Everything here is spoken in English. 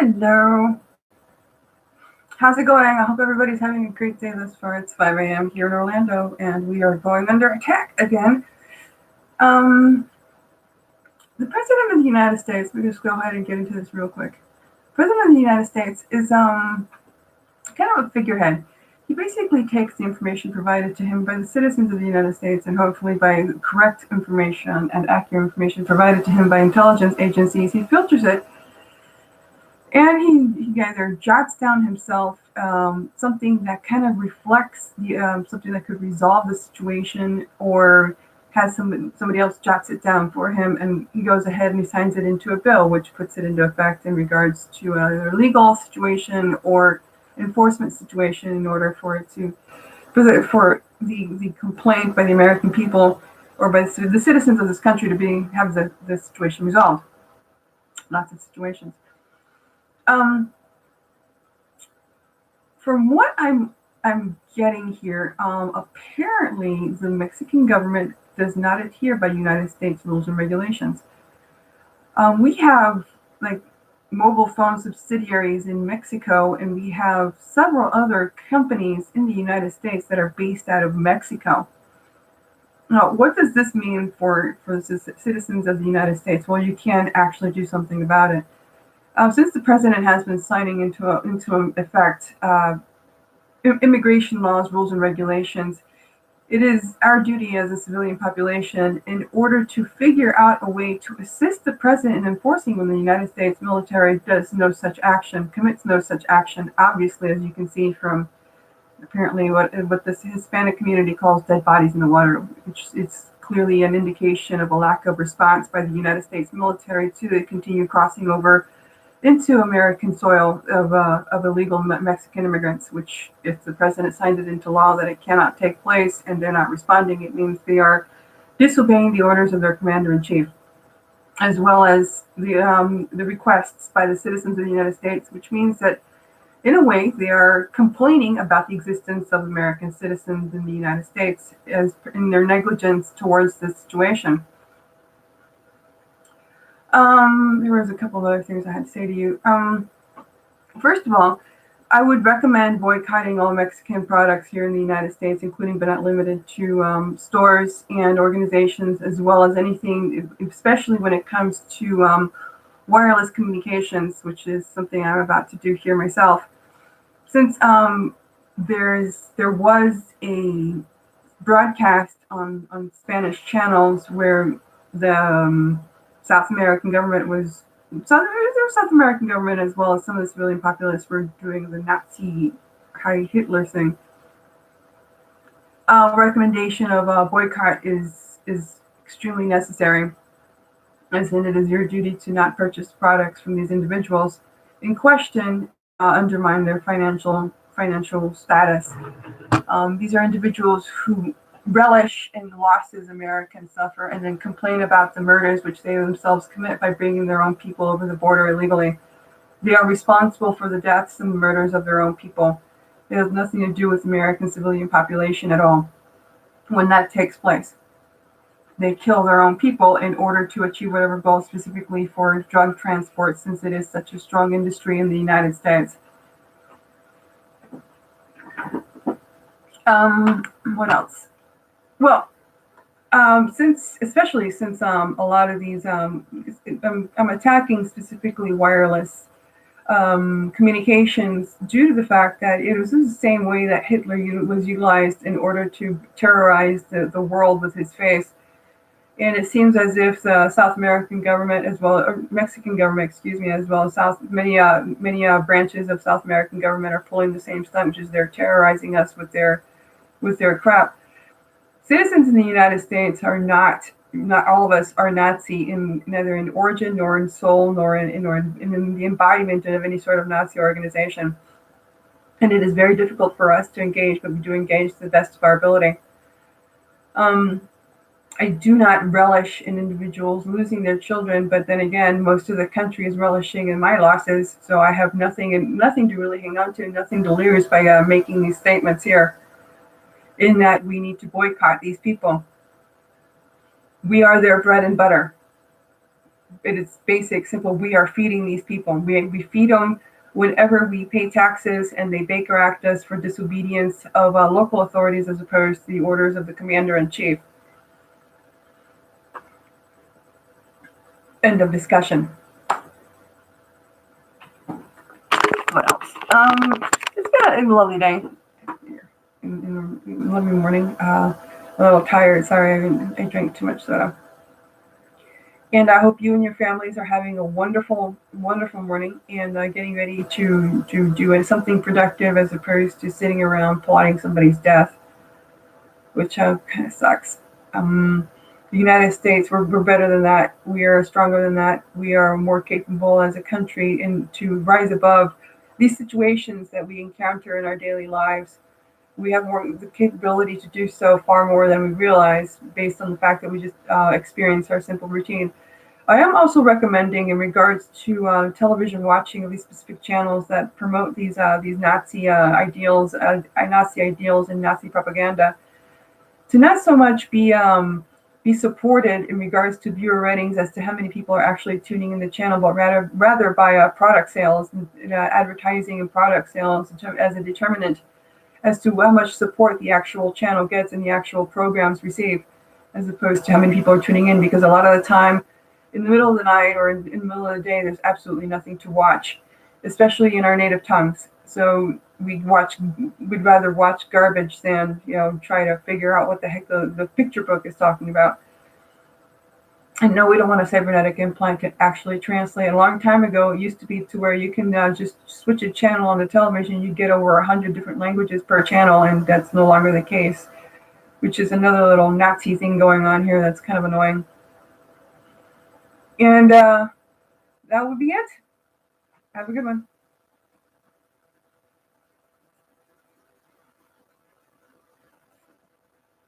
Hello. How's it going? I hope everybody's having a great day thus far. It's 5 a.m. here in Orlando, and we are going under attack again. Um, the President of the United States, let me just go ahead and get into this real quick. President of the United States is kind of a figurehead. He basically takes the information provided to him by the citizens of the United States and hopefully by correct information and accurate information provided to him by intelligence agencies. He filters it and he either jots down himself something that kind of reflects something that could resolve the situation, or has somebody else jots it down for him, and he goes ahead and he signs it into a bill, which puts it into effect in regards to a legal situation or enforcement situation in order for it to for the complaint by the American people or by the citizens of this country to have the situation resolved. Lots of situations. Um, from what I'm getting here, apparently the Mexican government does not adhere by United States rules and regulations. We have like mobile phone subsidiaries in Mexico, and we have several other companies in the United States that are based out of Mexico. Now, what does this mean for the citizens of the United States? Well, you can actually do something about it. Since the president has been signing into effect immigration laws, rules, and regulations, it is our duty as a civilian population, in order to figure out a way to assist the president in enforcing when the United States military does no such action, commits no such action. Obviously, as you can see from apparently what this Hispanic community calls dead bodies in the water, which is clearly an indication of a lack of response by the United States military to the continued crossing over into American soil of illegal Mexican immigrants, which, if the president signed it into law that it cannot take place and they're not responding, it means they are disobeying the orders of their commander-in-chief, as well as the requests by the citizens of the United States, which means that, in a way, they are complaining about the existence of American citizens in the United States as in their negligence towards this situation. There was a couple of other things I had to say to you. First of all, I would recommend boycotting all Mexican products here in the United States, including but not limited to stores and organizations, as well as anything, especially when it comes to wireless communications, which is something I'm about to do here myself. Since there was a broadcast on Spanish channels where the South American government was South American government, as well as some of the civilian populace, were doing the Nazi Heil Hitler thing. Recommendation of a boycott is extremely necessary, as in it is your duty to not purchase products from these individuals in question undermine their financial status. These are individuals who relish in the losses Americans suffer and then complain about the murders which they themselves commit by bringing their own people over the border illegally. They are responsible for the deaths and the murders of their own people. It has nothing to do with the American civilian population at all. When that takes place, they kill their own people in order to achieve whatever goal, specifically for drug transport, since it is such a strong industry in the United States. What else? Well, especially since a lot of these, I'm attacking specifically wireless communications due to the fact that it was the same way that Hitler was utilized in order to terrorize the world with his face. And it seems as if the South American government, as well, or Mexican government, excuse me, as well as many branches of South American government are pulling the same stunt, which is they're terrorizing us with their crap. Citizens in the United States are not all of us are Nazi, neither in origin nor in soul nor in the embodiment of any sort of Nazi organization. And it is very difficult for us to engage, but we do engage to the best of our ability. I do not relish in individuals losing their children, but then again, most of the country is relishing in my losses, so I have nothing to really hang on to, nothing to lose by making these statements here, in that we need to boycott these people. We are their bread and butter. it is basic, simple. We are feeding these people. We feed them whenever we pay taxes, and they Baker Act us for disobedience of local authorities as opposed to the orders of the commander in chief. End of discussion. What else? It's been a lovely day. In the lovely morning. A little tired. Sorry, I drank too much soda. And I hope you and your families are having a wonderful, wonderful morning and getting ready to do something productive as opposed to sitting around plotting somebody's death, which kind of sucks. The United States, we're better than that. We are stronger than that. We are more capable as a country and to rise above these situations that we encounter in our daily lives. We have the capability to do so far more than we realize based on the fact that we just experience our simple routine. I am also recommending in regards to television watching of these specific channels that promote these Nazi ideals, Nazi ideals and Nazi propaganda, to not so much be supported in regards to viewer ratings as to how many people are actually tuning in the channel, but rather by product sales and advertising and product sales as a determinant as to how much support the actual channel gets and the actual programs receive, as opposed to how many people are tuning in. Because a lot of the time, in the middle of the night or in the middle of the day, there's absolutely nothing to watch, especially in our native tongues. So we'd rather watch garbage than try to figure out what the heck the picture book is talking about. And no, we don't want a cybernetic implant to actually translate. A long time ago, it used to be to where you can just switch a channel on the television. You get over 100 different languages per channel, and that's no longer the case, which is another little Nazi thing going on here that's kind of annoying. And that would be it. Have a good one.